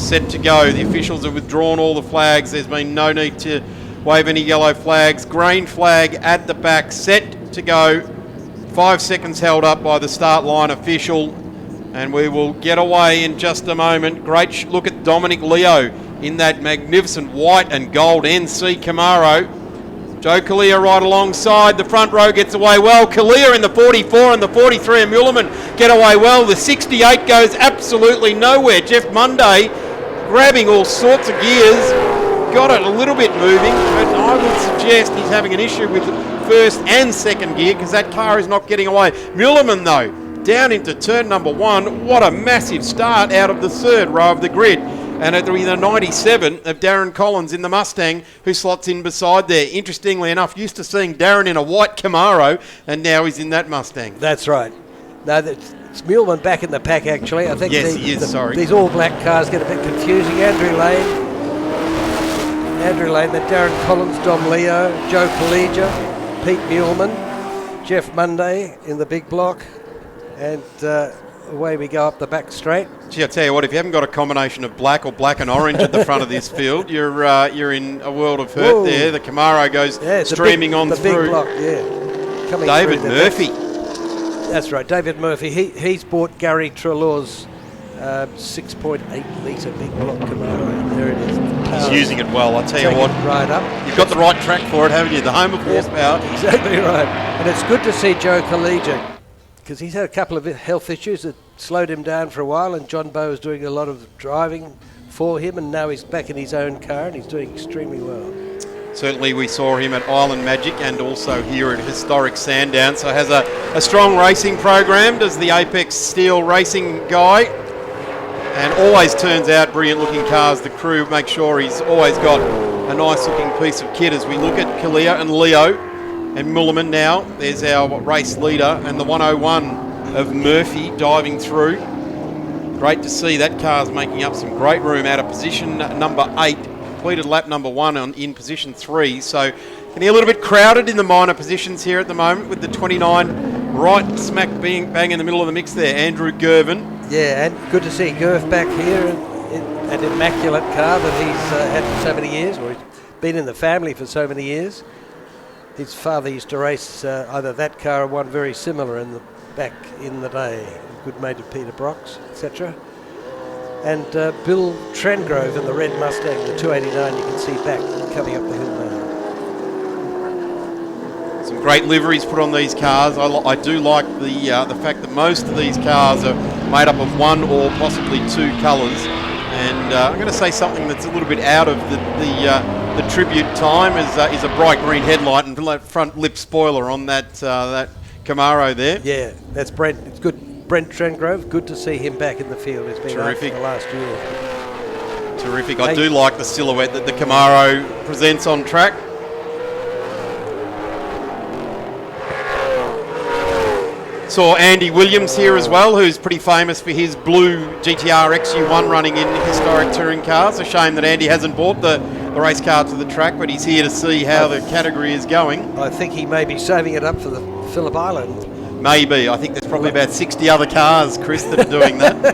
set to go. The officials have withdrawn all the flags. There's been no need to wave any yellow flags. Green flag at the back, set to go. 5 seconds held up by the start line official, and we will get away in just a moment. Great look at Dominic Leo in that magnificent white and gold NC Camaro. Joe Kalia right alongside. The front row gets away well. Kalia in the 44 and the 43 and Mullerman get away well. The 68 goes absolutely nowhere. Jeff Monday grabbing all sorts of gears. Got it a little bit moving, but I would suggest he's having an issue with first and second gear because that car is not getting away. Mullerman though, down into turn number 1. What a massive start out of the third row of the grid. And at the 97 of Darren Collins in the Mustang, who slots in beside there. Interestingly enough, used to seeing Darren in a white Camaro, and now he's in that Mustang. That's right. No, it's Mullerman back in the pack, actually. I think yes, he is, sorry. These all-black cars get a bit confusing. Andrew Lane, then Darren Collins, Dom Leo, Joe Collegia, Pete Mullerman, Jeff Monday in the big block, and away we go up the back straight. Gee, I tell you what, if you haven't got a combination of black or black and orange at the front of this field, you're in a world of hurt. Whoa. There. The Camaro goes streaming on through. The big block, yeah. Coming David Murphy. That's right, David Murphy. He's bought Gary Trelaw's 6.8 litre big block Camaro. There it is. He's using it well, I tell you what. Right up. You've got the right track for it, haven't you? The home of horsepower. Exactly right. And it's good to see Joe Collegia, because he's had a couple of health issues that slowed him down for a while, and John Bowe is doing a lot of driving for him, and now he's back in his own car and he's doing extremely well. Certainly we saw him at Island Magic and also here at historic Sandown, so has a strong racing program, does the Apex Steel racing guy, and always turns out brilliant looking cars. The crew make sure he's always got a nice looking piece of kit. As we look at Kalia and Leo and Mullerman now, there's our race leader, and the 101 of Murphy diving through. Great to see that car's making up some great room out of position number 8, completed lap number 1 in position 3. So getting a little bit crowded in the minor positions here at the moment with the 29 right smack bang in the middle of the mix there, Andrew Gervin. Yeah, and good to see Gerv back here in an immaculate car that he's had for so many years, or he's been in the family for so many years. His father used to race either that car or one very similar back in the day. Good mate of Peter Brock's, etc. And Bill Trengrove in the red Mustang, the 289, you can see back coming up the hill now. Some great liveries put on these cars. I do like the fact that most of these cars are made up of one or possibly two colours. And I'm going to say something that's a little bit out of the tribute time is a bright green headlight and front lip spoiler on that Camaro there. Yeah, that's Brent. It's good. Brent Trengrove, good to see him back in the field. It's been terrific for the last year. Terrific. I do like the silhouette that the Camaro presents on track. Saw Andy Williams here as well, who's pretty famous for his blue GTR XU1 running in historic touring cars. A shame that Andy hasn't brought the race car to the track, but he's here to see how the category is going. I think he may be saving it up for the Phillip Island. Maybe. I think there's probably about 60 other cars, Chris, that are doing that.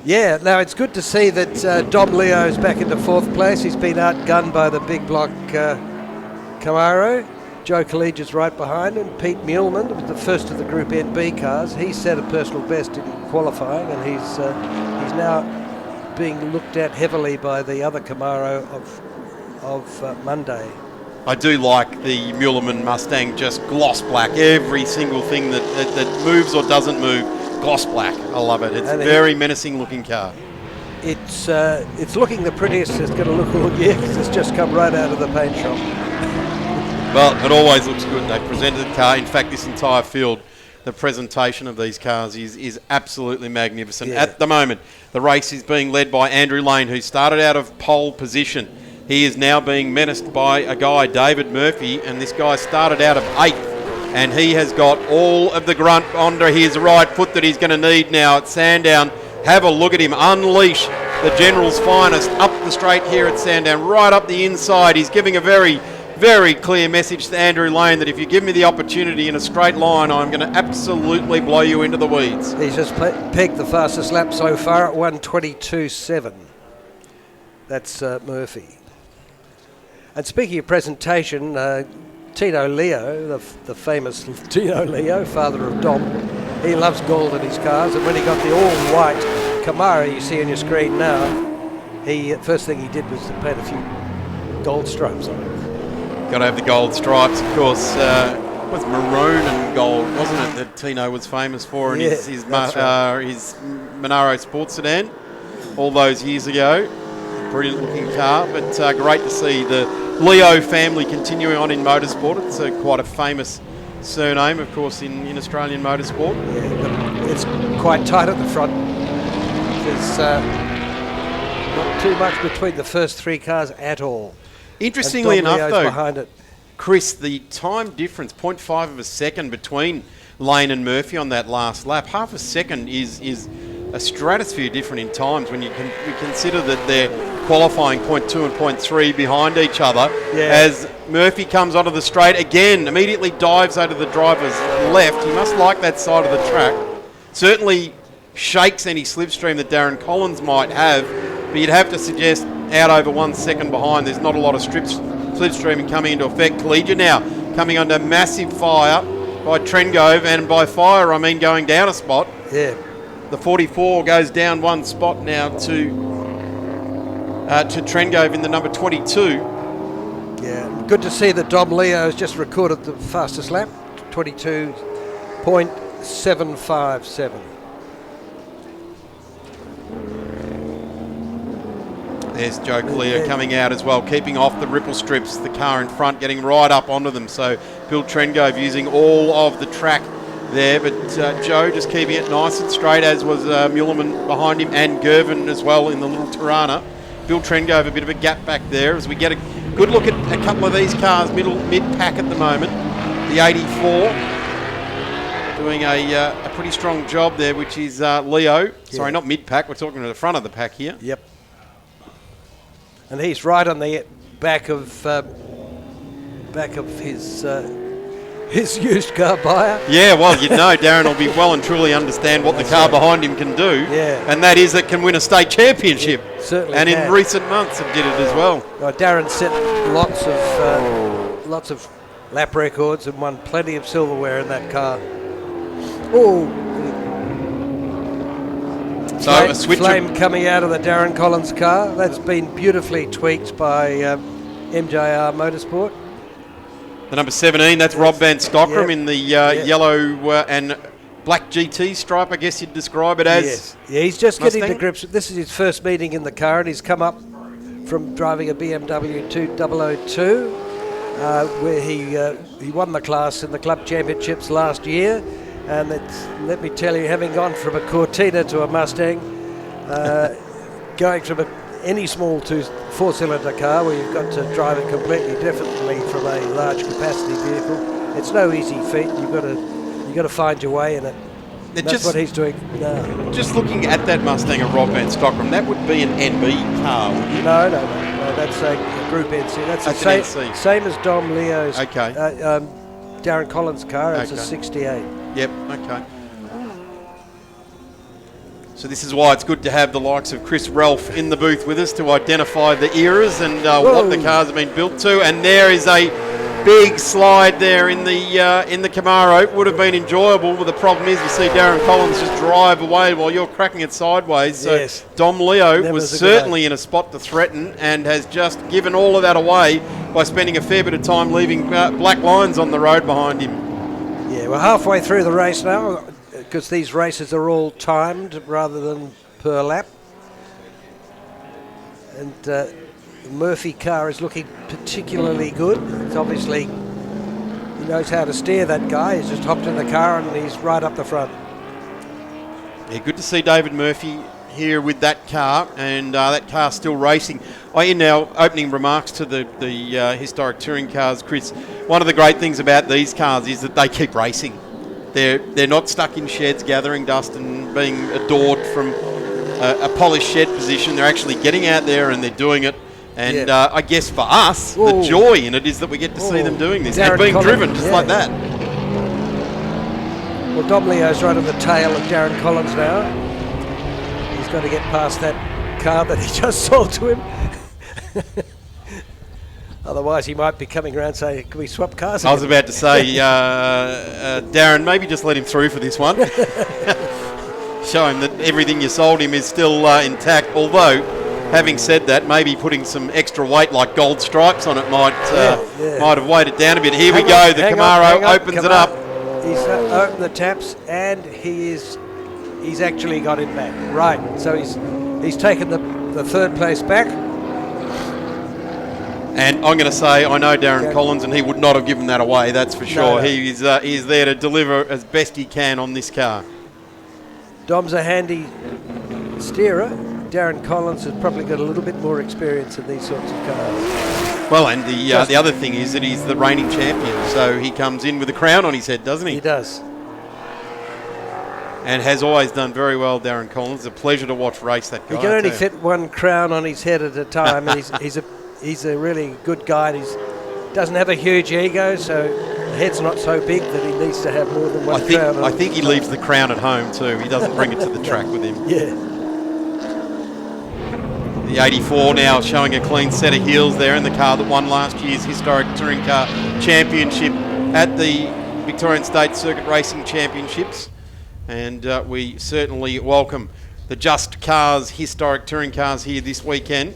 Yeah, now it's good to see that Dom Leo's back into 4th place. He's been outgunned by the big block Camaro. Joe Collegia's right behind him. Pete Mullerman was the first of the Group NB cars. He set a personal best in qualifying, and he's now being looked at heavily by the other Camaro of Monday. I do like the Mullerman Mustang, just gloss black. Every single thing that moves or doesn't move, gloss black. I love it. It's a very menacing looking car. It's looking the prettiest it's going to look all year because it's just come right out of the paint shop. Well, it always looks good. They presented the car. In fact, this entire field, the presentation of these cars is absolutely magnificent. Yeah. At the moment, the race is being led by Andrew Lane, who started out of pole position. He is now being menaced by a guy, David Murphy, and this guy started out of 8th, and he has got all of the grunt onto his right foot that he's going to need now at Sandown. Have a look at him unleash the General's finest up the straight here at Sandown, right up the inside. He's giving a very very clear message to Andrew Lane that if you give me the opportunity in a straight line, I'm going to absolutely blow you into the weeds. He's just pegged the fastest lap so far at 1:22.7. That's Murphy. And speaking of presentation, Tino Leo, the famous Tino Leo, father of Dom, he loves gold in his cars, and when he got the all-white Camaro you see on your screen now, first thing he did was to paint a few gold stripes on it. Got to have the gold stripes, of course. It was maroon and gold, wasn't it, that Tino was famous for in his Monaro sports sedan all those years ago. Brilliant looking car, but great to see the Leo family continuing on in motorsport. It's quite a famous surname, of course, in Australian motorsport. Yeah, but it's quite tight at the front. There's not too much between the first three cars at all. Interestingly enough, though, behind it. Chris, the time difference, 0.5 of a second between Lane and Murphy on that last lap. Half a second is a stratosphere different in times when we consider that they're qualifying 0.2 and 0.3 behind each other. Yeah. As Murphy comes onto the straight again, immediately dives over the driver's left. He must like that side of the track. Certainly shakes any slipstream that Darren Collins might have, but you'd have to suggest out over 1 second behind. There's not a lot of slipstreaming coming into effect. Collegiate now coming under massive fire by Trengove, and by fire I mean going down a spot. Yeah. The 44 goes down one spot now to Trengove in the number 22. Yeah, good to see that Dom Leo has just recorded the fastest lap, 22.757. There's Joe Collier coming out as well, keeping off the ripple strips. The car in front getting right up onto them. So Bill Trengove using all of the track there, but Joe just keeping it nice and straight, as was Mullerman behind him, and Gervin as well in the little Tirana. Bill Trengove a bit of a gap back there as we get a good look at a couple of these cars mid-pack at the moment. The 84 doing a pretty strong job there, which is Leo. Sorry, not mid-pack, we're talking to the front of the pack here. Yep. And he's right on the back of his used car buyer. Yeah, well, you know Darren will be well and truly understand what the car behind him can do. Yeah. And that is it can win a state championship. It certainly and can. in recent months have did it as well. Darren set lots of lap records and won plenty of silverware in that car. Oh. So a switch flame coming out of the Darren Collins car. That's been beautifully tweaked by MJR Motorsport. The number 17, that's Rob Van Stockram, Yep. in the yellow and black GT stripe, I guess you'd describe it as. Yes. Yeah, he's just getting Mustang? to grips. This is his first meeting in the car, and he's come up from driving a BMW 2002, where he won the class in the club championships last year. And let me tell you, having gone from a Cortina to a Mustang, going from any small four-cylinder car where you've got to drive it completely differently from a large capacity vehicle, it's no easy feat. You've got to find your way in it. That's what he's doing now. Just looking at that Mustang of Rob Van Stockram, that would be an NB car, wouldn't it? No, that's a Group NC. That's an NC. Same as Dom Leo's. Okay. Darren Collins' car. It's a Okay. 68. Yep, okay. So this is why it's good to have the likes of Chris Ralph in the booth with us to identify the eras and what the cars have been built to. And there is a big slide there in the Camaro. It would have been enjoyable, but the problem is you see Darren Collins just drive away while you're cracking it sideways. So yes. Dom Leo was certainly in a spot to threaten and has just given all of that away by spending a fair bit of time leaving black lines on the road behind him. Yeah, we're halfway through the race now, because these races are all timed rather than per lap. And the Murphy car is looking particularly good. It's obviously, he knows how to steer, that guy. He's just hopped in the car and he's right up the front. Yeah, good to see David Murphy here with that car, and that car still racing. In our opening remarks to the historic touring cars, Chris, one of the great things about these cars is that they keep racing. They're not stuck in sheds gathering dust and being adored from a polished shed position. They're actually getting out there and they're doing it And I guess for us, the joy in it is that we get to see them doing this. Darren and being Collins, driven just like that. Well, Dom Leo's right on the tail of Darren Collins now. He's got to get past that car that he just sold to him. Otherwise, he might be coming around saying, can we swap cars again? I was about to say, Darren, maybe just let him through for this one. Show him that everything you sold him is still intact. Although, having said that, maybe putting some extra weight like gold stripes on it might have weighed it down a bit. Here we go. The Camaro opens it up. He's opened the taps and he's actually got it back. Right, so he's taken the third place back. And I'm going to say, I know Darren Collins, and he would not have given that away, that's for sure. No. He is there to deliver as best he can on this car. Dom's a handy steerer. Darren Collins has probably got a little bit more experience in these sorts of cars. Well, and the other thing is that he's the reigning champion, so he comes in with a crown on his head, doesn't he? He does. And has always done very well, Darren Collins. It's a pleasure to watch race that guy. He can only fit one crown on his head at a time, and he's a really good guy. He doesn't have a huge ego, so the head's not so big that he needs to have more than one crown. I think he leaves the crown at home too. He doesn't bring it to the track with him. Yeah. The 84 now showing a clean set of heels there in the car that won last year's historic touring car championship at the Victorian State Circuit Racing Championships. And we certainly welcome the Just Cars historic touring cars here this weekend.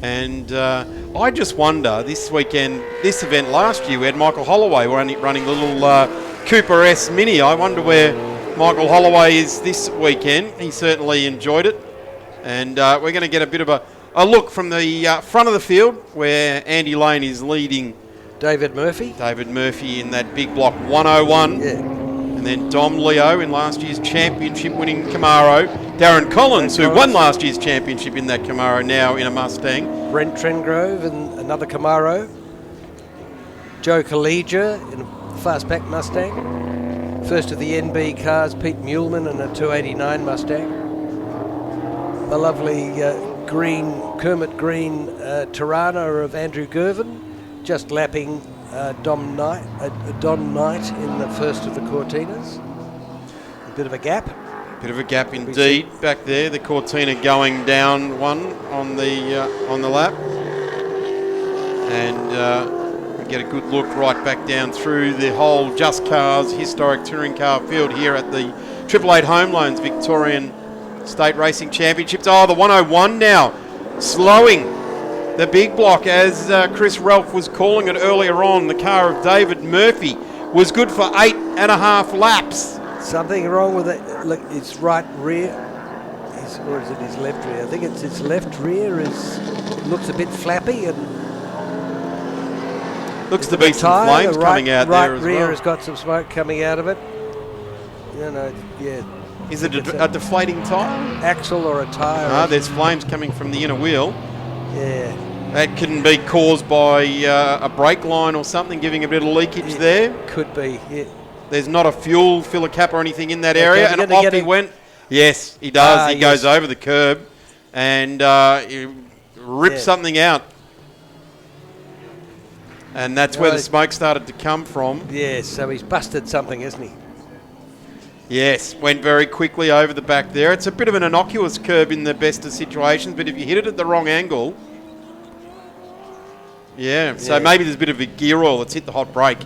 And I just wonder, this event last year, we had Michael Holloway running the little Cooper S Mini. I wonder where Michael Holloway is this weekend. He certainly enjoyed it. And we're going to get a bit of a look from the front of the field where Andy Lane is leading David Murphy in that big block 101. Yeah. And then Dom Leo in last year's championship-winning Camaro. Darren Collins, who won last year's championship in that Camaro, now in a Mustang. Brent Trengrove in another Camaro. Joe Collegia in a fastback Mustang. First of the NB cars, Pete Muleman in a 289 Mustang. The lovely Kermit Green Tirana of Andrew Gervin, just lapping Don Knight in the first of the Cortinas. A bit of a gap. Bit of a gap indeed back there. The Cortina going down one on the lap, and we get a good look right back down through the whole Just Cars historic touring car field here at the 888 Home Loans Victorian State Racing Championships. Oh, the 101 now slowing the big block, as Chris Ralph was calling it earlier on. The car of David Murphy was good for 8.5 laps. Something wrong with it. Look, its right rear, or is it his left rear? I think it's its left rear looks a bit flappy and looks to be some flames coming out there as well. Right rear has got some smoke coming out of it. Is it a deflating tyre? Axle or a tyre? No, there's flames coming from the inner wheel. Yeah. That can be caused by a brake line or something, giving a bit of leakage there. Could be, yeah. There's not a fuel filler cap or anything in that area, and off he went. Yes, he does. He goes over the curb and he rips something out. And that's where the smoke started to come from. Yes, so he's busted something, isn't he? Yes, went very quickly over the back there. It's a bit of an innocuous curb in the best of situations, but if you hit it at the wrong angle, so maybe there's a bit of a gear oil that's hit the hot brake.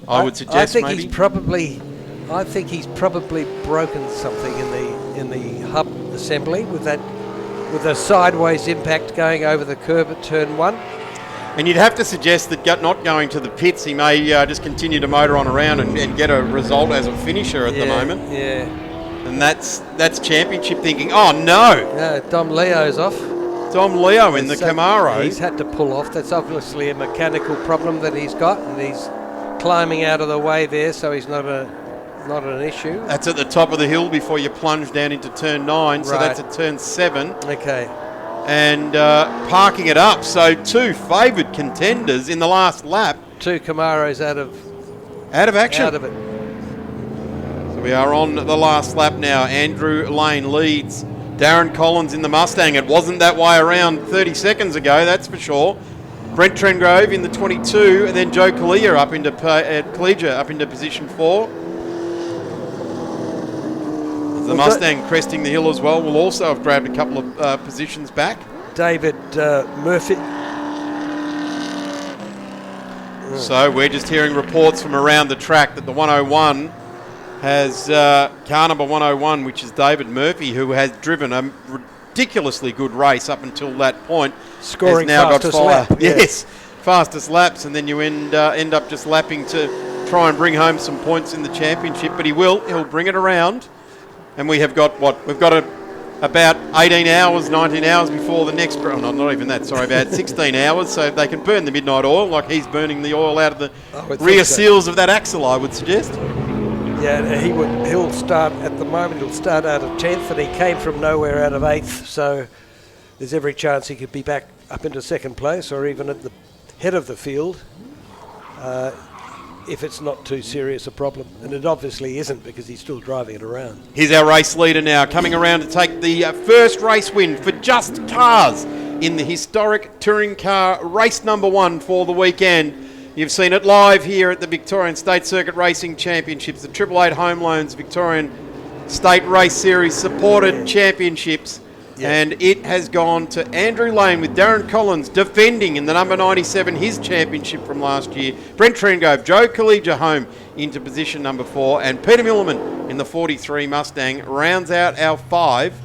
I would suggest. I think maybe. he's probably broken something in the hub assembly with the sideways impact going over the curb at turn 1. And you'd have to suggest that not going to the pits, he may just continue to motor on around and get a result as a finisher at the moment. Yeah. And that's championship thinking. Oh no! No, Dom Leo's off. Dom Leo in the Camaro. He's had to pull off. That's obviously a mechanical problem that he's got, and he's climbing out of the way there, so he's not an issue. That's at the top of the hill before you plunge down into turn 9, so that's at turn 7. Okay. And parking it up. So two favoured contenders in the last lap. Two Camaros out of action. Out of it. So we are on the last lap now. Andrew Lane leads Darren Collins in the Mustang. It wasn't that way around 30 seconds ago, that's for sure. Brent Trengrove in the 22, and then Joe Collier up into position 4. The Mustang cresting the hill as well will also have grabbed a couple of positions back. David Murphy. So we're just hearing reports from around the track that the 101 has car number 101, which is David Murphy, who has driven a ridiculously good race up until that point. Scoring has now fastest got lap. Yes, fastest laps, and then you end up just lapping to try and bring home some points in the championship. But he'll bring it around, and we have got about 18 hours, 19 hours before the next, not even that, sorry, about 16 hours, so they can burn the midnight oil like he's burning the oil out of the rear seals of that axle, I would suggest. Yeah, he'll start at the moment, he'll start out of 10th, and he came from nowhere out of 8th, so there's every chance he could be back up into second place or even at the head of the field if it's not too serious a problem. And it obviously isn't, because he's still driving it around. Here's our race leader now, coming around to take the first race win for Just Cars in the historic touring car race number 1 for the weekend. You've seen it live here at the Victorian State Circuit Racing Championships, the 888 Home Loans Victorian State Race Series supported championships. Yeah. And it has gone to Andrew Lane with Darren Collins defending in the number 97 his championship from last year. Brent Trengrove, Joe Collier home into position number 4, and Peter Milliman in the 43 Mustang rounds out our 5.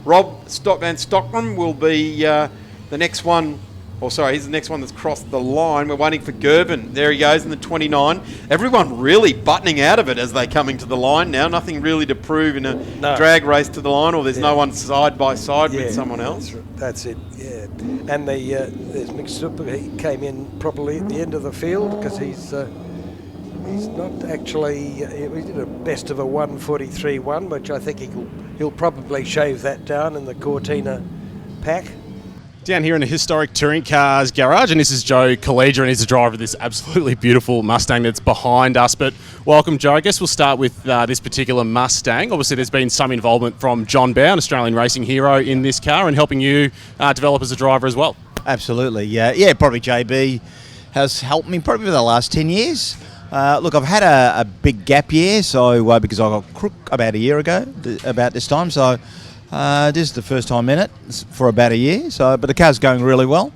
Rob Van Stockman will be the next one. He's the next one that's crossed the line. We're waiting for Gervin. There he goes in the 29. Everyone really buttoning out of it as they're coming to the line now. Nothing really to prove in a drag race to the line, or there's no one side by side with someone else. That's it, yeah. And there's Mick Super. He came in probably at the end of the field, because he's not actually... he did a best of a 1:43.1, which I think he'll probably shave that down in the Cortina pack. Down here in the historic touring cars garage, and this is Joe Collier, and he's the driver of this absolutely beautiful Mustang that's behind us. But welcome, Joe. I guess we'll start with this particular Mustang. Obviously, there's been some involvement from John Bow, an Australian racing hero, in this car, and helping you develop as a driver as well. Absolutely, yeah. Probably JB has helped me probably for the last 10 years. Look, I've had a big gap year, so because I got crook about a year ago, about this time, so... this is the first time in it for about a year, but the car's going really well.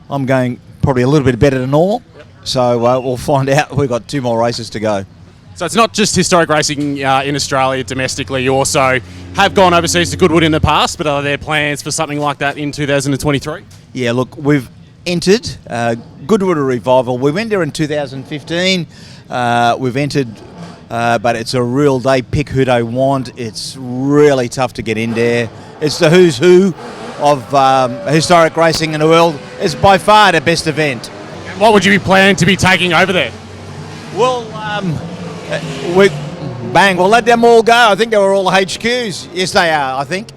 I'm going probably a little bit better than normal, so we'll find out. We've got 2 more races to go. So it's not just historic racing in Australia domestically, you also have gone overseas to Goodwood in the past, but are there plans for something like that in 2023? Yeah, look, we've entered Goodwood Revival. We went there in 2015. We've entered... but it's a real, they pick who they want. It's really tough to get in there. It's the who's who of historic racing in the world. It's by far the best event. What would you be planning to be taking over there? Well, we'll let them all go. I think they were all HQs. Yes, they are, I think.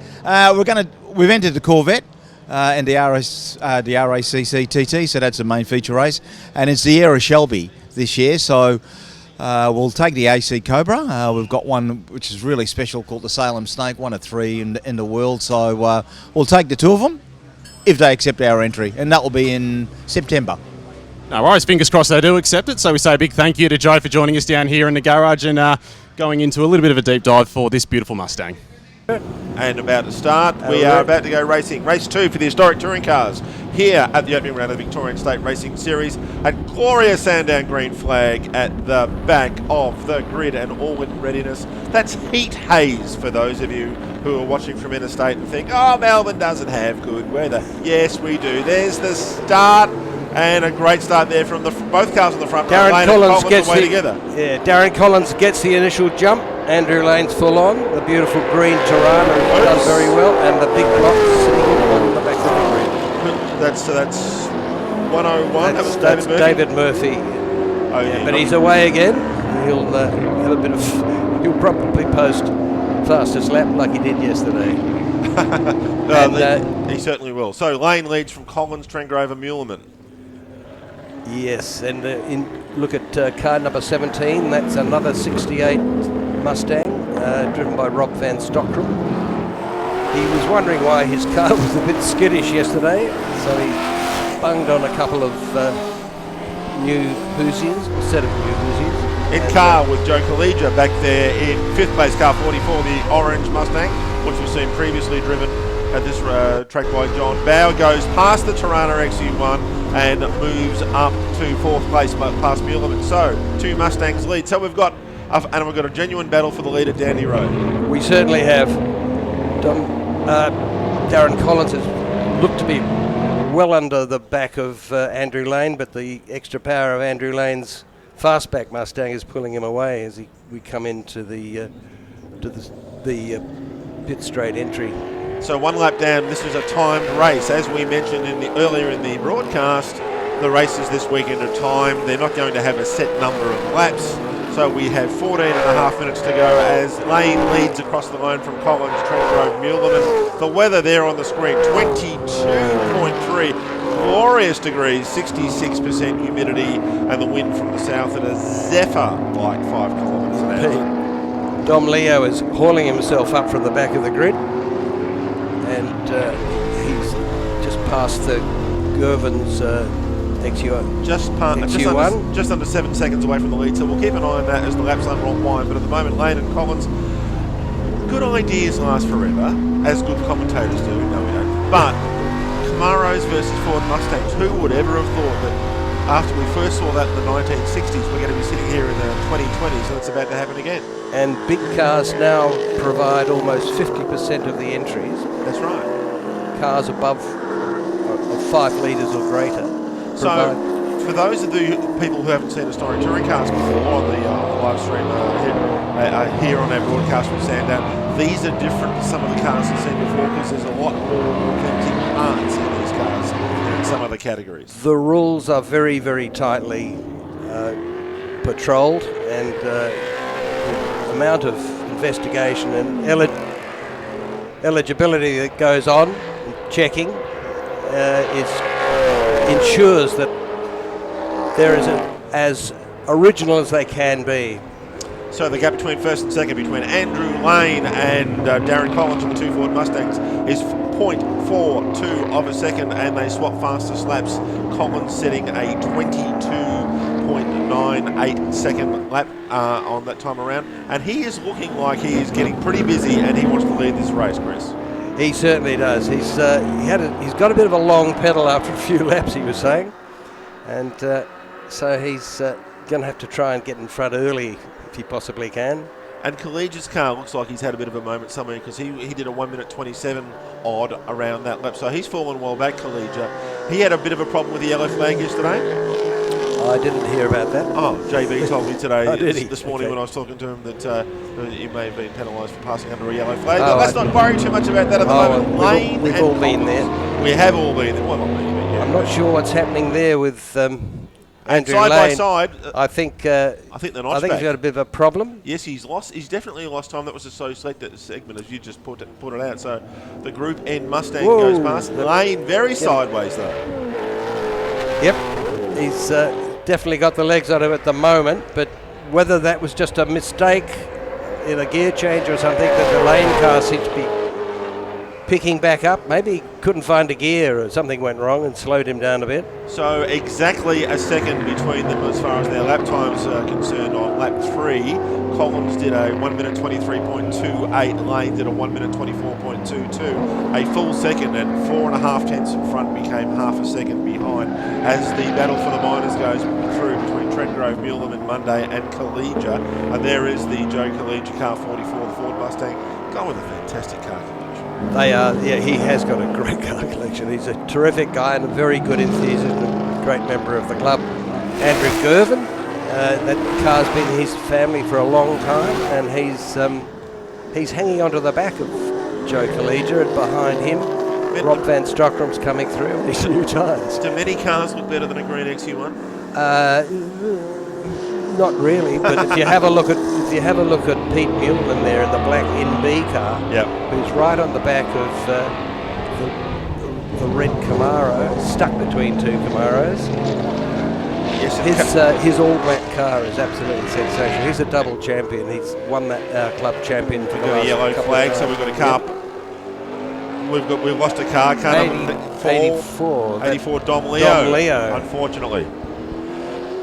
We've entered the Corvette and the RACC TT, so that's the main feature race. And it's the Era Shelby this year, so... we'll take the AC Cobra. We've got one which is really special called the Salem Snake, 1 of 3 in the world. So we'll take the 2 of them if they accept our entry, and that will be in September. No worries, fingers crossed they do accept it. So we say a big thank you to Joe for joining us down here in the garage and going into a little bit of a deep dive for this beautiful Mustang. And about to start, we are about to go racing. Race 2 for the historic touring cars here at the opening round of the Victorian State Racing Series. And glorious Sandown green flag at the back of the grid and all in readiness. That's heat haze for those of you who are watching from interstate and think, oh, Melbourne doesn't have good weather. Yes, we do. There's the start. And a great start there from both cars on the front. Darren Collins gets the initial jump. Andrew Lane's full on. The beautiful green Tirana has done very well, and the big block sitting on the back of the grid. That's 101. That's David Murphy. But he's away again. He'll have a bit of. He'll probably post fastest lap like he did yesterday. He certainly will. So Lane leads from Collins, Trengrove, and Muleman. Yes, and look at car number 17. That's another 68 Mustang, driven by Rob Van Stockrum. He was wondering why his car was a bit skittish yesterday, so he bunged on a couple of new Hoosiers, a set of new Hoosiers. In car with Joe Collegia back there in 5th place, car 44, the orange Mustang, which we've seen previously driven at this track by John Bow, goes past the Tirana XU1 and moves up to 4th place past Muleman. So 2 Mustangs lead. So we've got a genuine battle for the lead at Dandy Road. We certainly have. Darren Collins has looked to be well under the back of Andrew Lane, but the extra power of Andrew Lane's fastback Mustang is pulling him away as we come into the pit straight entry. So 1 lap down. This was a timed race, as we mentioned earlier in the broadcast. The races this weekend are timed. They're not going to have a set number of laps. So we have 14 and a half minutes to go as Lane leads across the line from Collins, Trent Grove, Muleman. The weather there on the screen, 22.3 glorious degrees, 66% humidity, and the wind from the south at a zephyr like 5 kilometres an hour. Dom Leo is hauling himself up from the back of the grid, and he's just past the Gervin's XU1. Just under 7 seconds away from the lead, so we'll keep an eye on that as the laps unwind. But at the moment, Lane and Collins, good ideas last forever, as good commentators do. No, we don't. But Camaros versus Ford Mustangs. Who would ever have thought that after we first saw that in the 1960s, we're going to be sitting here in the 2020s, and it's about to happen again. And big cars now provide almost 50% of the entries. That's right. Cars above 5 litres or greater. So, for those of the people who haven't seen historic touring cars before on the live stream here on our broadcast from Sandown, these are different to some of the cars we've seen before because there's a lot more authentic parts in these cars than in some other categories. The rules are very, very tightly patrolled, and the amount of investigation and eligibility that goes on, checking, ensures that there is as original as they can be. So the gap between first and second, between Andrew Lane and Darren Collins on the 2 Ford Mustangs, is 0.42 of a second, and they swap fastest laps. Collins setting a 22.98 second lap on that time around, and he is looking like he is getting pretty busy, and he wants to lead this race, Chris. He certainly does. He's got a bit of a long pedal after a few laps, he was saying, and so he's going to have to try and get in front early if he possibly can. And Collegia's car looks like he's had a bit of a moment somewhere because he did a 1 minute 27 odd around that lap, so he's fallen well back, Collegia. He had a bit of a problem with the yellow flag yesterday. I didn't hear about that. Oh, JB told me today, this morning okay, when I was talking to him that you may have been penalised for passing under a yellow flag. Let's not worry too much about that at the moment. Lane we've all been there. We have all been there. Well, not me, but yeah. I'm not sure what's happening there with Andrew side Lane. by side, I think they're not. I think he's got a bit of a problem. Yes, he's lost. He's definitely lost time. That was a so selected segment as you just put it out. So the Group N Mustang goes past. Lane very sideways though. Yep, he's definitely got the legs on him at the moment, but whether that was just a mistake in a gear change or something that the Lane car seems to be picking back up, maybe he couldn't find a gear or something went wrong and slowed him down a bit. So exactly a second between them as far as their lap times are concerned on lap 3. Collins did a 1 minute 23.28, Lane did a 1 minute 24.22. A full second and 4.5 tenths in front became half a second behind as the battle for the minors goes through between Trent Grove, Muleman, Monday and Collegia. And there is the Joe Collegia car 44, the Ford Mustang. Go with a fantastic car collection. They are, yeah, he has got a great car collection. He's a terrific guy and a very good enthusiast and a great member of the club. Andrew Gervin, that car's been in his family for a long time, and he's hanging onto the back of Joe Collegia, and behind him, Rob Van Stockrum's coming through with his new tyres. Do many cars look better than a green XU1? Not really, but if you have a look at Pete Muleman there in the black NB car, who's right on the back of the red Camaro, stuck between 2 Camaros. Yes, his all black car is absolutely sensational. He's a double champion. He's won that club champion for the last yellow couple flag. of So we've got a car we've lost a car. 84. 84 Dom Dom Leo, Leo. unfortunately.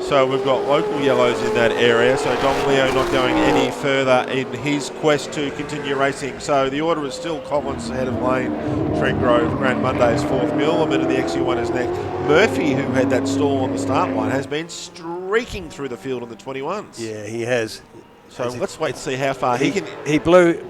So we've got local yellows in that area. So Dom Leo not going any further in his quest to continue racing. So the order is still Collins ahead of Lane, Trentgrove, Grand Monday's fourth, Muirleman of the XU1 is next. Murphy, who had that stall on the start line, has been streaking through the field on the 21s. Yeah, he has. So let's wait and see how far he can. He blew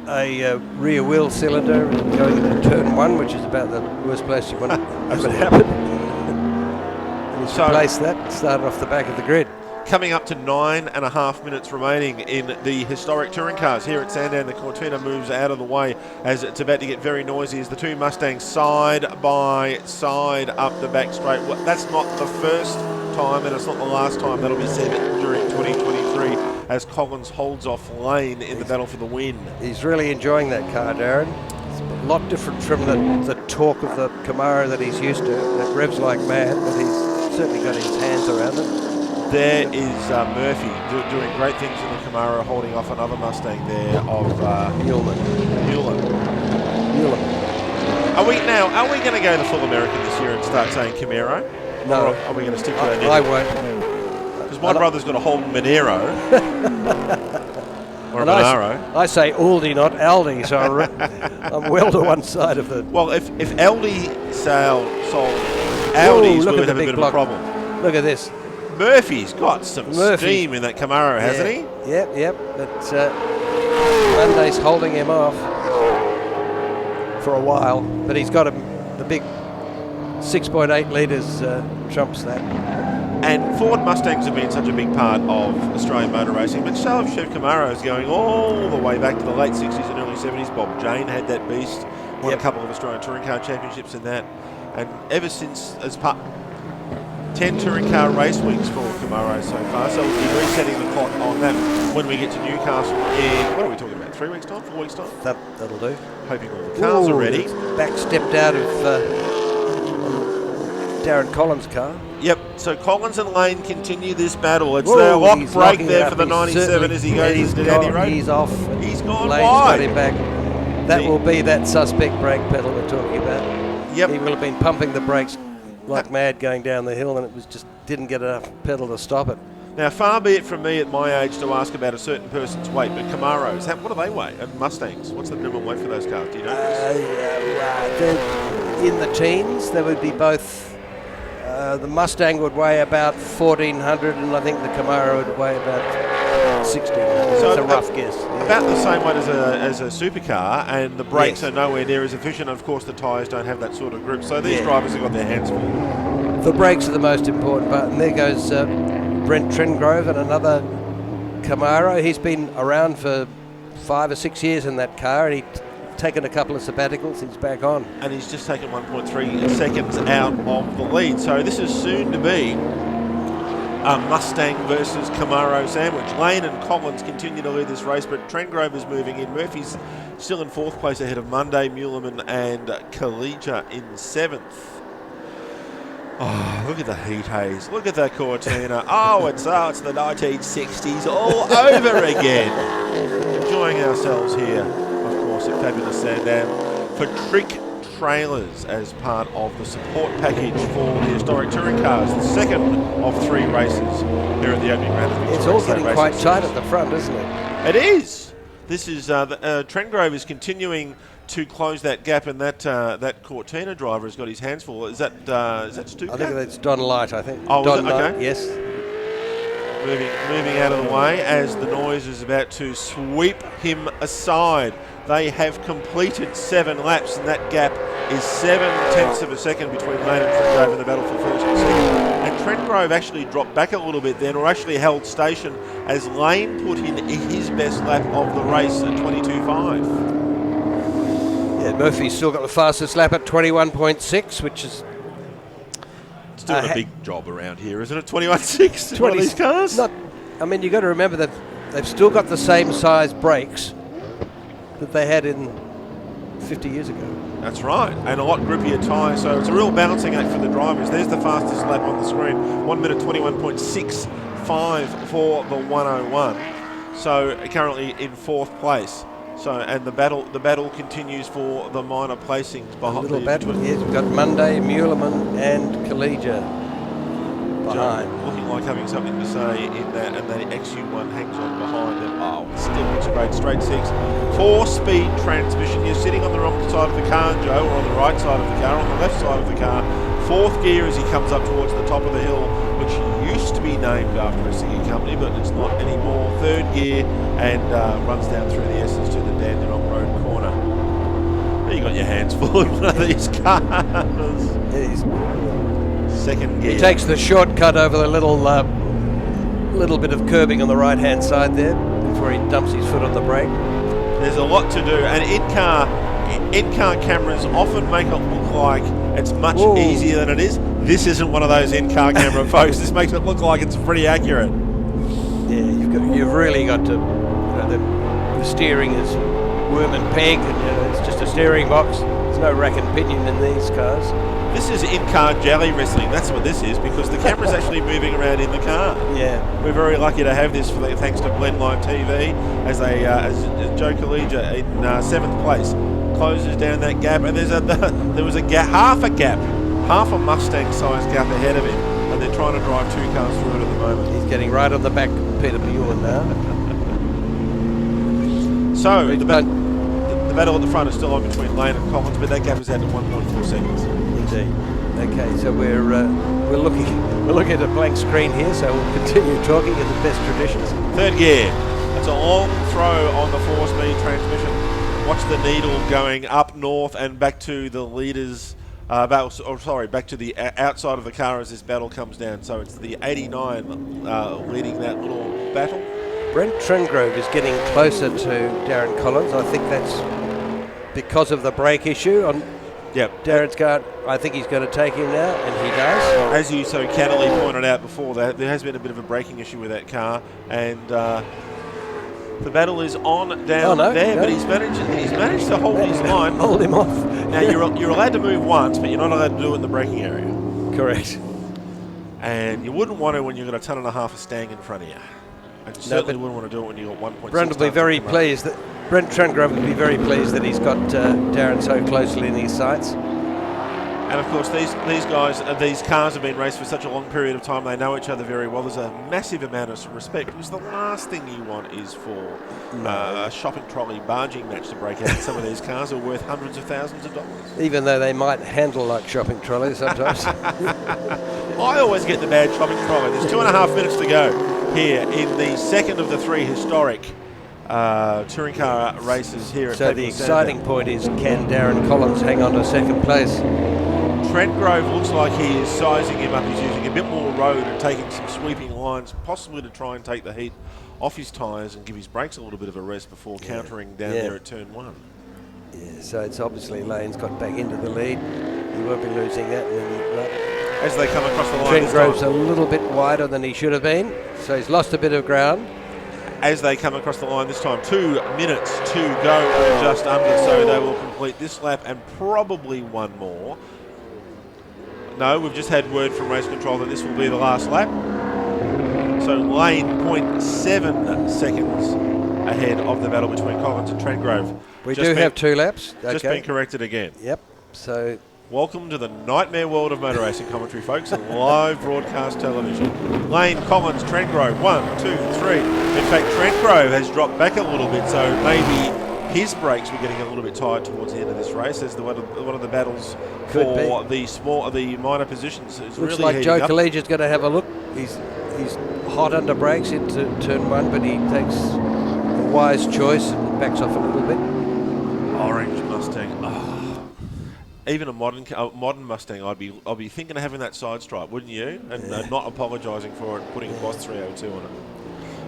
a rear wheel cylinder going into turn one, which is about the worst place you want to have it happen. And he's replaced that, started off the back of the grid. Coming up to 9.5 minutes remaining in the historic touring cars here at Sandown. The Cortina moves out of the way as it's about to get very noisy as the two Mustangs side by side up the back straight. Well, that's not the first time and it's not the last time that'll be said during 2023 as Collins holds off Lane in the battle for the win. He's really enjoying that car, Darren. It's a lot different from the torque of the Camaro that he's used to. It revs like mad, but he's certainly got his hands around it. There is Murphy doing great things in the Camaro, holding off another Mustang there of Muirleman. Are we going to go the full American this year and start saying Camaro? No. Or are we going to stick to that? I won't. Because my brother's got a Holden Monero. Or a Monaro. I say Aldi, not Aldi, so I'm well to one side of the... Well, if Aldi sold Audis, we would have a bit of a problem. Look at this. Murphy's got some steam in that Camaro, hasn't he? Yep. But Monday's holding him off for a while, but he's got the big 6.8 litres trumps that. And Ford Mustangs have been such a big part of Australian motor racing, but so have Chev Camaros going all the way back to the late 60s and early 70s. Bob Jane had that beast, won a couple of Australian Touring Car Championships in that, and ever since, as part 10 touring car race weeks for Camaro so far, so we'll be resetting the clock on that when we get to Newcastle in, what are we talking about, 3 weeks time, 4 weeks time? That'll do. Hoping all the cars are ready. Back stepped out of Darren Collins' car. Yep, so Collins and Lane continue this battle. It's the lock break there for the 97 as he goes into Danny Road. He's off. He's gone Lane's wide. got him back. That will be that suspect brake pedal we're talking about. Yep. He will have been pumping the brakes like mad going down the hill, and it was just didn't get enough pedal to stop it. Now, far be it from me at my age to ask about a certain person's weight, but Camaros, what do they weigh? And Mustangs, what's the minimum weight for those cars? Do you know? They're in the teens. They would be both. The Mustang would weigh about 1,400, and I think the Camaro would weigh about 1,600. So it's a rough guess. Yeah. About the same weight as a supercar, and the brakes are nowhere near as efficient. Of course, the tyres don't have that sort of grip, so these drivers have got their hands full. The brakes are the most important part, and there goes Brent Trentgrove and another Camaro. He's been around for 5 or 6 years in that car, and he's taken a couple of sabbaticals. He's back on. And he's just taken 1.3 seconds out of the lead. So this is soon to be a Mustang versus Camaro sandwich. Lane and Collins continue to lead this race, but Trentgrove is moving in. Murphy's still in 4th place ahead of Monday, Muirleman and Kalija in 7th. Oh, look at the heat haze. Look at that Cortina. It's the 1960s all over again. Enjoying ourselves here, of course, at fabulous Sandown for Trick Trailers as part of the support package for the historic touring cars. The second of 3 races here at the opening round of the It's all getting quite tight at the front, isn't it? It is. This is Trentgrove is continuing to close that gap, and that Cortina driver has got his hands full. Is that Stuka? I think that's Don Light. I think. Oh, Don okay. Light, yes. Moving out of the way as the noise is about to sweep him aside. They have completed 7 laps, and that gap is 7/10 of a second between Lane and Trentgrove in the battle for first and second. And Trentgrove actually dropped back a little bit then, or actually held station, as Lane put in his best lap of the race at 22.5. Yeah, Murphy's still got the fastest lap at 21.6, which is it's doing a big job around here, isn't it? 21.6. One of these cars. You've got to remember that they've still got the same size brakes that they had in 50 years ago. That's right, and a lot grippier tyres, so it's a real balancing act for the drivers. There's the fastest lap on the screen, 1 minute 21.65 for the 101. So currently in 4th place So, and the battle continues for the minor placings A behind. little battle. Yes, we've got Monday, Muleman, and Collegia behind. Looking like having something to say in that, and the XU1 hangs on behind them. Oh, still looks great. Straight 6. 4-speed transmission. You're sitting on the wrong side of the car, Joe, or on the right side of the car, on the left side of the car. 4th gear as he comes up towards the top of the hill, which used to be named after a singing company, but it's not anymore. 3rd gear and runs down through the S's to the Dandenong Road corner. You got your hands full in one of these cars. He's 2nd gear. He takes the shortcut over the little bit of curbing on the right-hand side there before he dumps his foot on the brake. There's a lot to do, and in-car cameras often make it look like it's much easier than it is. This isn't one of those in-car camera folks. This makes it look like it's pretty accurate. Yeah, you've really got to. The steering is worm and peg, and it's just a steering box. There's no rack and pinion in these cars. This is in-car jelly wrestling. That's what this is, because the camera's actually moving around in the car. Yeah, we're very lucky to have this thanks to Blendline TV as Joe Collegia in 7th place closes down that gap, and there was a gap, half a Mustang-sized gap ahead of him, and they're trying to drive 2 cars through it at the moment. He's getting right on the back of Peter Bjorn now. So the battle at the front is still on between Lane and Collins, but that gap is out to 1.4 seconds. Indeed. Okay, so we're looking at a blank screen here, so we'll continue talking in the best traditions. 3rd gear. That's a long throw on the 4-speed transmission. Watch the needle going up north and back to the leaders. Back to the outside of the car as this battle comes down. So it's the 89 leading that little battle. Brent Trengrove is getting closer to Darren Collins. I think that's because of the brake issue on Darren's car. I think he's going to take him now, and he does. As you so cannily pointed out before, there has been a bit of a braking issue with that car, and the battle is on down there. But he's managed to hold his line. Hold him off. Now you're allowed to move once, but you're not allowed to do it in the braking area. Correct. And you wouldn't want to when you've got a ton and a half of Stang in front of you. And you certainly wouldn't want to do it when you've got 1.6. Brent will be very pleased that Brent Trengrove will be very pleased that he's got Darren so closely in his sights. And of course, these cars have been raced for such a long period of time. They know each other very well. There's a massive amount of respect, because the last thing you want is for a shopping trolley barging match to break out. Some of these cars are worth hundreds of thousands of dollars. Even though they might handle like shopping trolleys sometimes. I always get the bad shopping trolley. There's 2.5 minutes to go here in the 2nd of the 3 historic touring car races here at So the exciting point is, can Darren Collins hang on to 2nd place? Trent Grove looks like he is sizing him up. He's using a bit more road and taking some sweeping lines, possibly to try and take the heat off his tyres and give his brakes a little bit of a rest before countering down there at turn 1. Yeah, so it's obviously Lane's got back into the lead. He won't be losing that. As they come across the line, Trent Grove's a little bit wider than he should have been, so he's lost a bit of ground. As they come across the line this time, 2 minutes to go, or just under, so they will complete this lap and probably one more. No, we've just had word from race control that this will be the last lap. So Lane 0.7 seconds ahead of the battle between Collins and Trent Grove. We do have 2 laps. Just been corrected again. Yep. So welcome to the nightmare world of motor racing commentary, folks, and live broadcast television. Lane, Collins, Trent Grove, 1, 2, 3. In fact, Trent Grove has dropped back a little bit, so maybe his brakes were getting a little bit tired towards the end of this race, as one of the battles for the minor positions is looks really like Joe heating up. Collegia's going to have a look. He's hot under brakes into turn 1, but he takes a wise choice and backs off a little bit. Orange Mustang. Oh. Even a modern Mustang, I'd be thinking of having that side stripe, wouldn't you? And not apologising for it, putting a Boss 302 on it.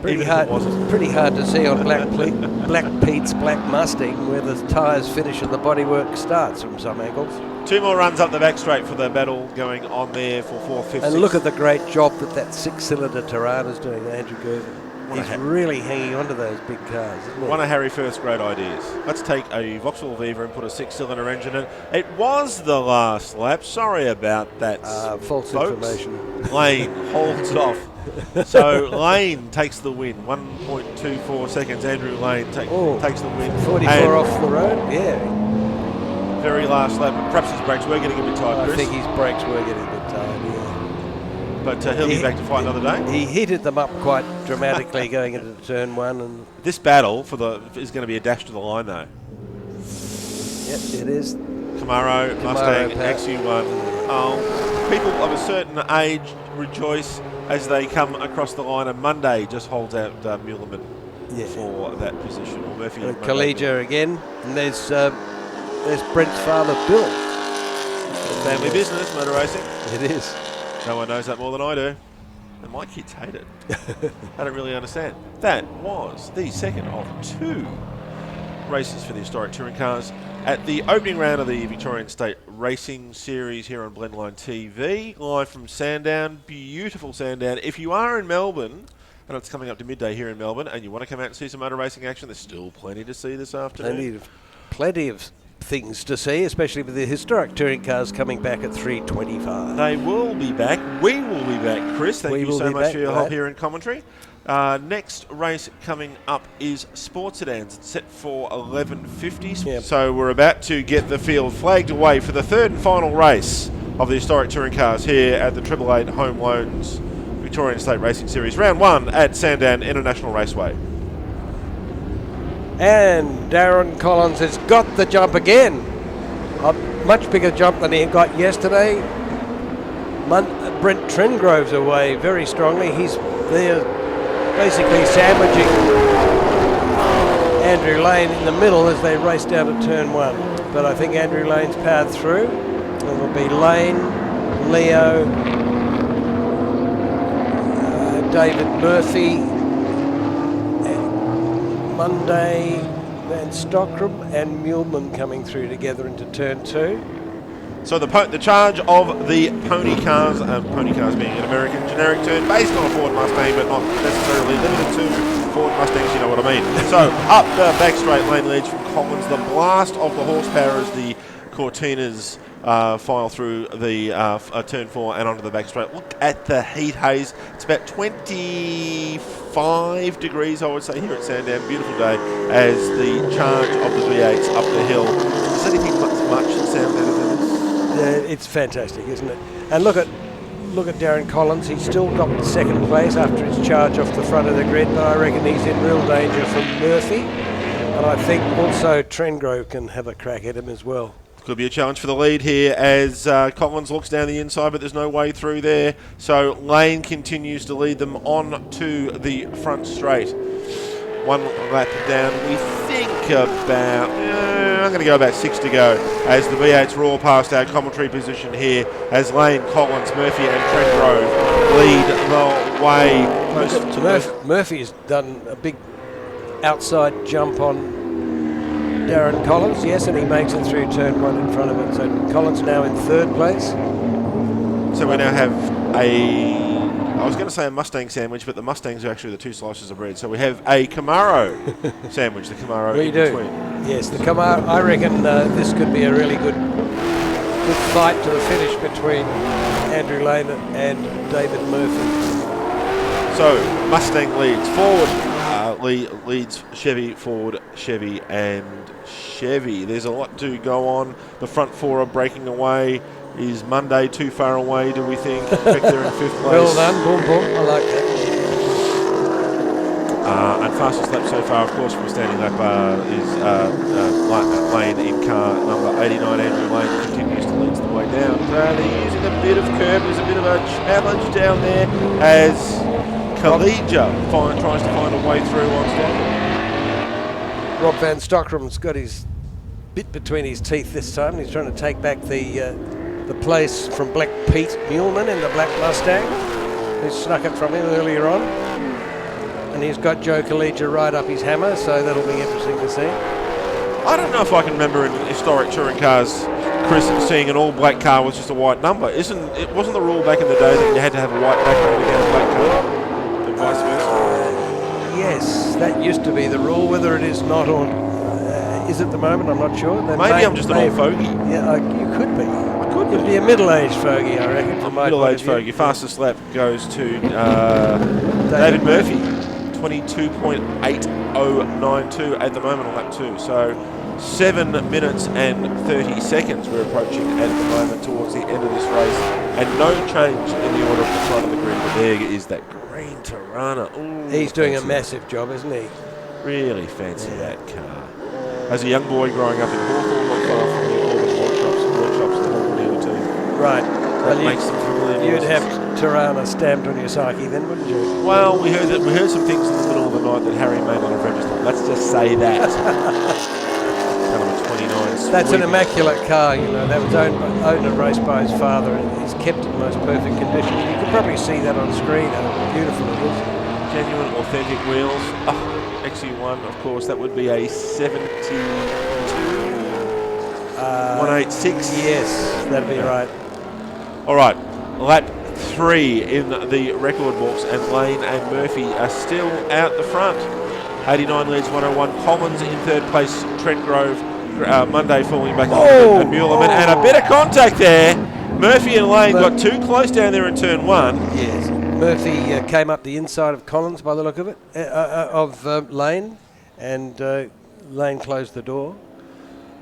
Pretty hard to see on Black Pete's Black Mustang, where the tyres finish and the bodywork starts from some angles. 2 more runs up the back straight for the battle going on there for 4th, 5th, 6th. And look at the great job that 6-cylinder Tirana's doing, Andrew Gervin. He's really hanging on to those big cars, isn't he? One of Harry Firth's great ideas. Let's take a Vauxhall Viva and put a 6-cylinder engine in. It was the last lap. Sorry about that. False information. Lane holds off So Lane takes the win, 1.24 seconds. Andrew Lane takes the win. 44 And off the road, yeah. very last lap. Perhaps his brakes were getting a bit tight, I Chris. think his brakes were getting a bit tired, yeah. But he'll be back to fight another day. He heated them up quite dramatically going into turn one. And This battle is going to be a dash to the line, though. yep, it is. Camaro, Mustang, pack. XU1. People of a certain age rejoice as they come across the line, and Monday just holds out Muleman for that position. Or Murphy. And Collegia again. And there's Brent's father, Bill. Family business, motor racing. It is. No one knows that more than I do. And my kids hate it. I don't really understand. That was the second of 2 races for the historic touring cars at the opening round of the Victorian State Racing Series here on Blendline TV, live from Sandown. Beautiful Sandown. If you are in Melbourne, and it's coming up to midday here in Melbourne, and you want to come out and see some motor racing action, there's still plenty to see this afternoon. Plenty of things to see, especially with the historic touring cars coming back at 3:25. They will be back. We will be back, Chris. Thank you so much for your help here in commentary. Next race coming up is Sports Sedans. It's set for 11:50. Yep. So we're about to get the field flagged away for the third and final race of the historic touring cars here at the 888 Home Loans Victorian State Racing Series. Round 1 at Sandown International Raceway. And Darren Collins has got the jump again. A much bigger jump than he got yesterday. Brent Trengrove's away very strongly. He's there basically sandwiching Andrew Lane in the middle as they race down to turn 1. But I think Andrew Lane's powered through. It'll be Lane, Leo, David Murphy, Monday, Van Stockram and Muleman coming through together into turn 2. So the charge of the pony cars being an American generic term based on a Ford Mustang, but not necessarily limited to Ford Mustangs, you know what I mean. So up the back straight lane leads from Collins. The blast of the horsepower as the Cortinas file through the turn 4 and onto the back straight. Look at the heat haze. It's about 25 degrees, I would say, here at Sandown. Beautiful day as the charge of the V8s up the hill. Does anything much sound better than this? It's fantastic, isn't it? And look at Darren Collins. He's still got the second place after his charge off the front of the grid, but I reckon he's in real danger from Murphy. And I think also Trengrove can have a crack at him as well. Could be a challenge for the lead here as Collins looks down the inside, but there's no way through there. So Lane continues to lead them on to the front straight. One lap down, we think about, I'm going to go about 6 to go as the V8s roar past our commentary position here as Lane, Collins, Murphy and Trengrove lead the way. Murphy's done a big outside jump on Darren Collins, yes, and he makes it through turn 1 in front of it. So Collins now in 3rd place. So we now have I was going to say a Mustang sandwich, but the Mustangs are actually the 2 slices of bread. So we have a Camaro sandwich, the Camaro in between. Yes, the Camaro. I reckon this could be a really good fight to the finish between Andrew Lane and David Murphy. So Mustang leads forward, leads Chevy, Ford, Chevy and Chevy. There's a lot to go on. The front 4 are breaking away. Is Monday too far away, do we think? Back there in 5th place. Well done, boom, boom. I like that. And fastest lap so far, of course, from standing lap is Lane in car number 89. Andrew Lane continues to lead the way down. They're using a bit of curb. There's a bit of a challenge down there as Collegia tries to find a way through on stop. Rob Van Stockram's got his bit between his teeth this time. He's trying to take back the place from Black Pete Muleman in the Black Mustang, who snuck it from him earlier on. And he's got Joe Collegia right up his hammer, so that'll be interesting to see. I don't know if I can remember in historic touring cars, Chris, seeing an all-black car with just a white number. Wasn't the rule back in the day that you had to have a white background to get a black car, and vice versa? Yes, that used to be the rule. Whether it is not or is at the moment, I'm not sure. Maybe I'm just an old fogey. Yeah, you could be. I could be. He'd be a middle-aged fogey, I reckon. From my Middle-aged point of view. fogey. Fastest lap goes to David Murphy, 22.8092 at the moment on lap 2. So 7 minutes and 30 seconds we're approaching at the moment towards the end of this race, and no change in the order of the front of the grid. But there is that green Tirana. Ooh, He's doing a fancy massive job, isn't he? that. Really fancy that car. As a young boy growing up in Hawthorne, not far from the Auburn workshops, the Hawthorne dealer team. Right. That makes them familiar. You'd have Tirana stamped on your psyche then, wouldn't you? Well, we heard some things in the middle of the night that Harry may not have registered. Let's just say that. Number 29. That's an immaculate car, you know. That was owned and raced by his father, and he's kept in the most perfect condition. You can probably see that on screen, how beautiful it is. Genuine, authentic wheels. Oh, XU1, of course, that would be a 72. 186. Yes, that'd be right. All right, lap 3 in the record books, and Lane and Murphy are still out the front. 89 leads 101. Collins in third place. Trent Grove, Monday falling back on Muirleman, and a bit of contact there. Murphy and Lane got too close down there in turn 1. Yes, Murphy came up the inside of Collins by the look of it, of Lane, and Lane closed the door.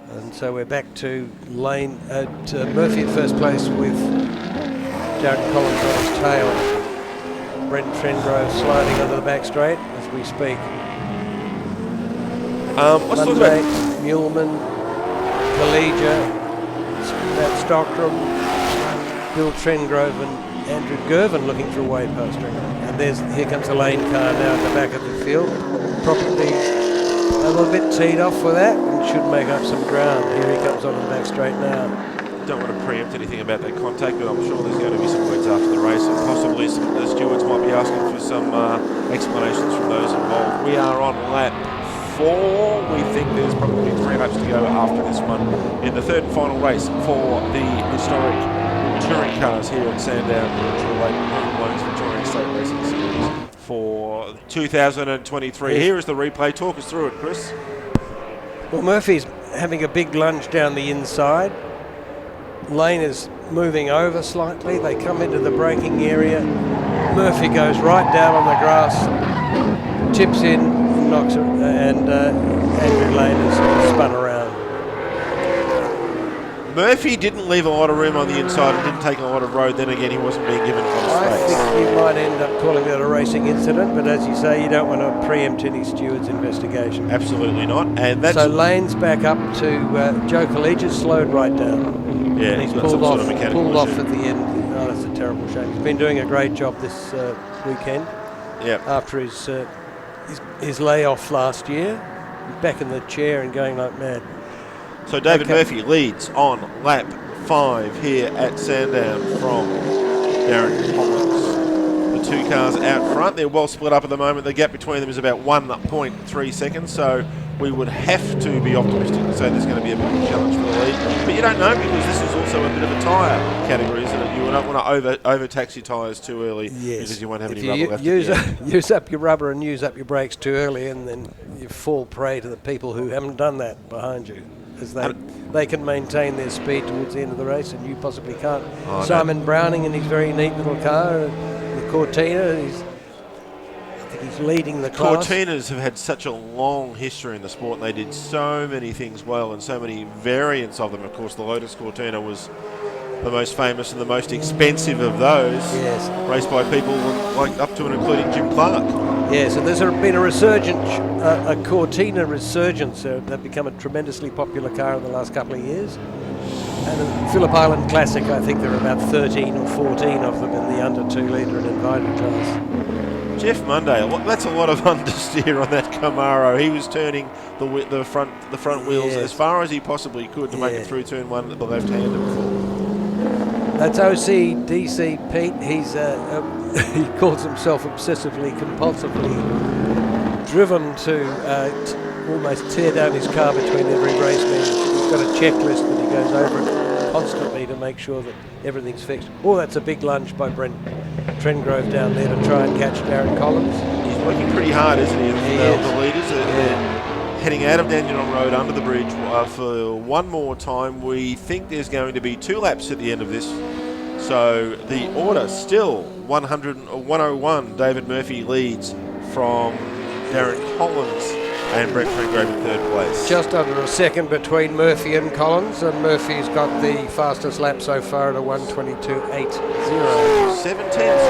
And so we're back to Lane at Murphy at first place with Darren Collins on his tail. Brent Trengrove sliding under the back straight as we speak. Let's talk Monday, about Muleman, Collegia, Matt Stockram, Bill Trengrove and Andrew Gervin looking for a way poster. And here comes the Lane car now at the back of the field. Probably a little bit teed off for that and should make up some ground. Here he comes on the back straight now. don't want to preempt anything about that contact, but I'm sure there's going to be some words after the race, and possibly the stewards might be asking for some explanations from those involved. We are on lap 4. We think there's probably 3 laps to go after this one in the third and final race for the historic touring cars here at Sandown International Victorian State Racing Series for 2023. Here is the replay. Talk us through it, Chris. Well, Murphy's having a big lunge down the inside. Lane is moving over slightly. They come into the braking area. Murphy goes right down on the grass, tips in, knocks it, and Andrew Lane is spun around. Murphy didn't leave a lot of room on the inside and didn't take a lot of road. Then again, he wasn't being given honest I space. think you might end up calling that a racing incident, but as you say, you don't want to preempt any steward's investigation. Absolutely not. And that's So Lane's back up to Joe Collegiate, slowed right down. yeah, And he's got pulled some off, sort of mechanical pulled off issue. at the end. Oh, that's a terrible shame. He's been doing a great job this weekend Yep. after his layoff last year. He's back in the chair and going like mad. So David Okay. Murphy leads on lap 5 here at Sandown from Darren Collins. The 2 cars out front, they're well split up at the moment. The gap between them is about 1.3 seconds, so we would have to be optimistic and say there's going to be a bit of a challenge for the lead. But you don't know, because this is also a bit of a tyre category, isn't it? You don't want to overtax your tyres too early because you won't have any rubber left. Use up your rubber and use up your brakes too early, and then you fall prey to the people who haven't done that behind you. Because they can maintain their speed towards the end of the race, and you possibly can't. Simon Browning in his very neat little car, the Cortina, I think he's leading the class. Cortinas have had such a long history in the sport, and they did so many things well and so many variants of them. Of course, the Lotus Cortina was the most famous and the most expensive of those. Yes. Raced by people like up to and including Jim Clark. Yes, and there's been a resurgence, a Cortina resurgence. They've become a tremendously popular car in the last couple of years. And the Phillip Island Classic, I think there are about 13 or 14 of them in the under 2 litre and invited class. Jeff Monday, that's a lot of understeer on that Camaro. He was turning the front wheels as far as he possibly could to make it through turn 1 at the left-hander before. That's OC DC Pete. He's he calls himself obsessively, compulsively driven to almost tear down his car between every race meeting. He's got a checklist that he goes over it constantly to make sure that everything's fixed. Oh, that's a big lunge by Brent Trengrove down there to try and catch Darren Collins. He's working pretty hard, isn't he? The leaders. heading out of Dandenong Road under the bridge for one more time. We think there's going to be 2 laps at the end of this. So the order still 101. David Murphy leads from Darren Collins and Brent Trengrove in 3rd place. Just under a second between Murphy and Collins, and Murphy's got the fastest lap so far at a 1:22.80. 7 tenths,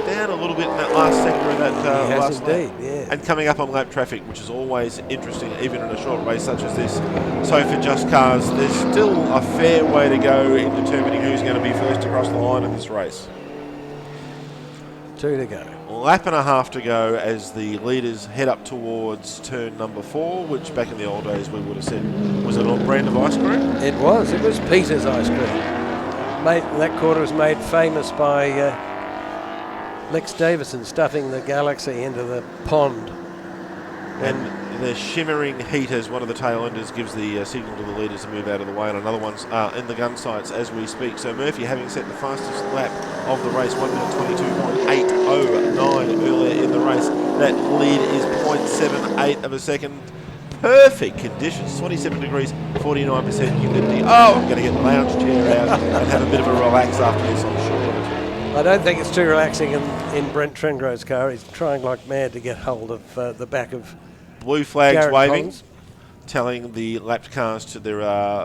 down a little bit in that last sector of that He has last indeed, lap. yeah. And coming up on lap traffic, which is always interesting, even in a short race such as this. So for Just Cars, there's still a fair way to go in determining who's going to be first across the line in this race. 2 to go. Lap and a half to go as the leaders head up towards turn number 4, which back in the old days we would have said was an old brand of ice cream. It was Peter's ice cream. That quarter was made famous by Lex Davison stuffing the Galaxy into the pond. And the shimmering heat as one of the tail enders gives the signal to the leaders to move out of the way, and another one's in the gun sights as we speak. So Murphy, having set the fastest lap of the race, 1:22.809 earlier in the race. That lead is 0.78 of a second. Perfect conditions, 27 degrees, 49% humidity. Oh, I'm going to get the lounge chair out and have a bit of a relax after this, I'm sure of it. I don't think it's too relaxing in Brent Trengrove's car. He's trying like mad to get hold of the back of Blue flags Garrett waving, Collins. telling the lapped cars to their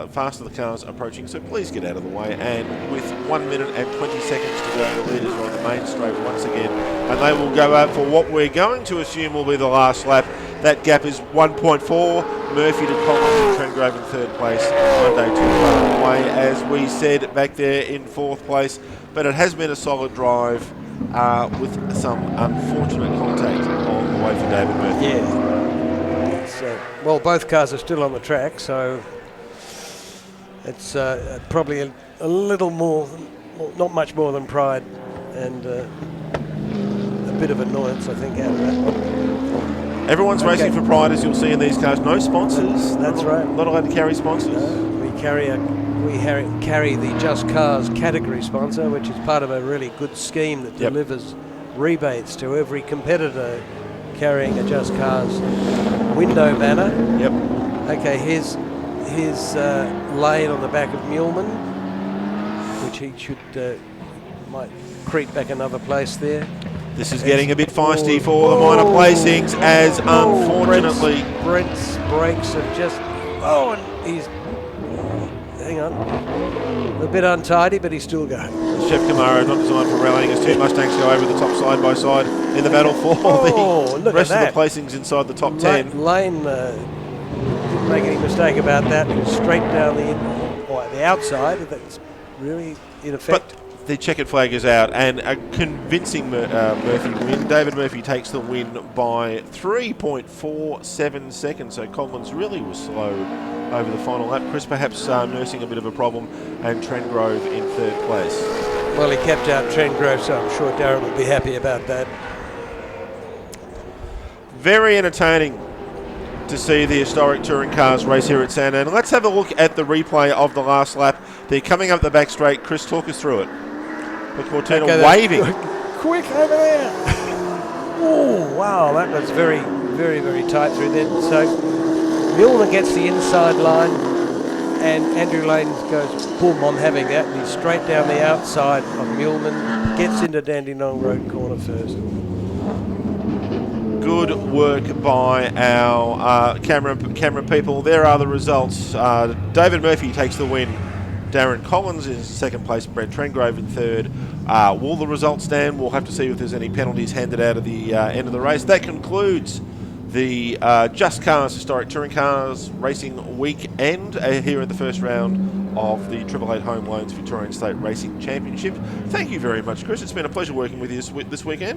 faster the cars approaching, so please get out of the way. And with 1 minute and 20 seconds to go, the leaders are on the main straight once again, and they will go out for what we're going to assume will be the last lap. That gap is 1.4. Murphy to Collins and Trengrove in 3rd place. Monday too far away, as we said, back there in 4th place. But it has been a solid drive with some unfortunate contact on the way for David Murphy. Yeah. Well, both cars are still on the track, so it's probably a little more, not much more than pride and a bit of annoyance, I think, out of that one. Everyone's racing for pride, as you'll see in these cars. No sponsors. That's right. Not allowed to carry sponsors. We carry the Just Cars category sponsor, which is part of a really good scheme that delivers rebates to every competitor carrying a Just Cars window banner. Yep. Okay, here's his lane on the back of Muleman, which he should might creep back another place there. This is getting a bit feisty for the minor placings, as unfortunately Brent's brakes have just and he's hang on, a bit untidy, but he's still going. Chef Camaro not designed for rallying as 2 Mustangs go over the top side by side in the battle for the rest of the placings inside the top 10. Lane didn't make any mistake about that. He was straight down the outside. That's really in effect. But the checkered flag is out, and a convincing Murphy win. David Murphy takes the win by 3.47 seconds, so Collins really was slow over the final lap. Chris perhaps nursing a bit of a problem, and Trengrove in 3rd place. Well, he kept out Trengrove, so I'm sure Darren will be happy about that. Very entertaining to see the historic touring cars race here at Sandown. Let's have a look at the replay of the last lap. They're coming up the back straight. Chris, talk us through it. Look, Cortina waving. Quick over there. Oh, wow, that was very, very, very tight through there. So Milner gets the inside line, and Andrew Lane goes, boom, I'm having that. And he's straight down the outside of Muleman, gets into Dandenong Road corner first. Good work by our camera people. There are the results. David Murphy takes the win. Darren Collins is 2nd place, Brent Trengrove in 3rd. Will the results stand? We'll have to see if there's any penalties handed out at the end of the race. That concludes the Just Cars Historic Touring Cars Racing Weekend here at the first round of the 888 Home Loans Victorian State Racing Championship. Thank you very much, Chris. It's been a pleasure working with you this weekend.